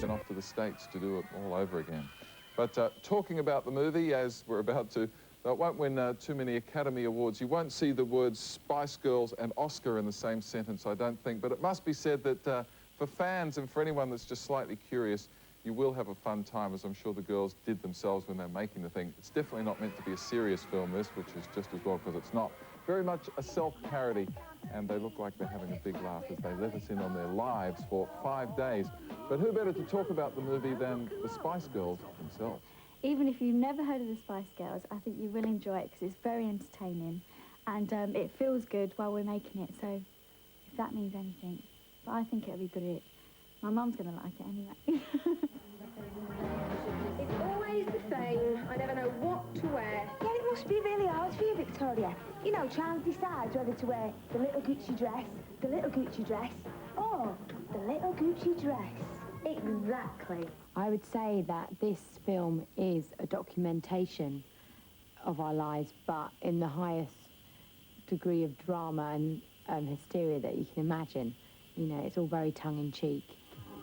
and off to the States to do it all over again. But talking about the movie, as we're about to, it won't win too many Academy Awards. You won't see the words Spice Girls and Oscar in the same sentence, I don't think. But it must be said that for fans and for anyone that's just slightly curious, you will have a fun time, as I'm sure the girls did themselves when they're making the thing. It's definitely not meant to be a serious film, this, which is just as well, because it's not. Very much a self-parody, and they look like they're having a big laugh as they let us in on their lives for 5 days. But who better to talk about the movie than the Spice Girls themselves? Even if you've never heard of the Spice Girls, I think you will enjoy it because it's very entertaining and it feels good while we're making it, so if that means anything. But I think it'll be good. My mum's going to like it anyway. It's always the same. I never know what to wear. Yeah, it must be really hard for you, Victoria. You know, trying to decide whether to wear the little Gucci dress, or the little Gucci dress. Exactly. I would say that this film is a documentation of our lives, but in the highest degree of drama and hysteria that you can imagine. You know, it's all very tongue-in-cheek.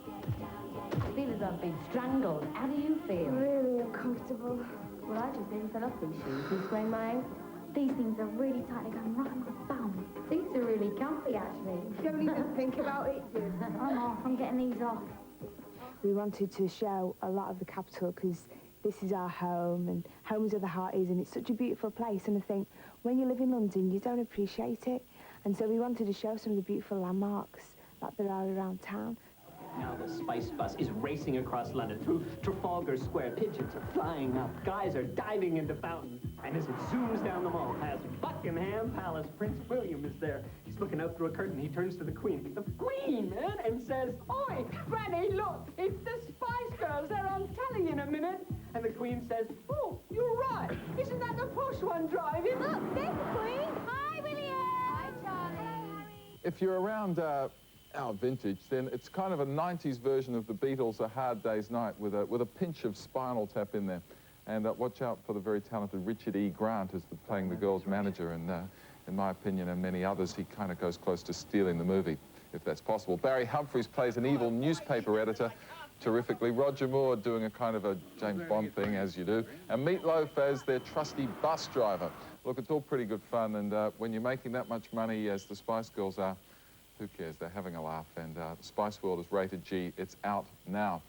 I feel as though I've been strangled. How do you feel? Really uncomfortable. Well, I just nearly fell off these shoes. You sprained my ankle. These things are really tight, they're going right on my bum. These are really comfy, actually. Don't even think about it, dude. I'm off, I'm getting these off. We wanted to show a lot of the capital because this is our home and home is where the heart is, and it's such a beautiful place. And I think when you live in London, you don't appreciate it. And so we wanted to show some of the beautiful landmarks that there are around town. Now the Spice Bus is racing across London through Trafalgar Square. Pigeons are flying up, guys are diving into fountains. And as it zooms down the mall past Buckingham Palace, Prince William is there. He's looking out through a curtain. He turns to the Queen, man, and says, "Oi, Granny, look, it's the Spice Girls. They're on telly in a minute." And the Queen says, "Oh, you're right. Isn't that the posh one driving?" Look, there's the Queen. Hi, William. Hi, Charlie. If you're around our vintage, then it's kind of a 90s version of the Beatles' A Hard Day's Night with a pinch of Spinal Tap in there. And watch out for the very talented Richard E. Grant as playing the girls' manager, and in my opinion and many others, he kind of goes close to stealing the movie, if that's possible. Barry Humphries plays an evil newspaper editor terrifically. Roger Moore doing a kind of a James Bond thing, as you do. And Meat Loaf as their trusty bus driver. Look, it's all pretty good fun, and when you're making that much money as the Spice Girls are, who cares? They're having a laugh, and Spiceworld is rated G. It's out now.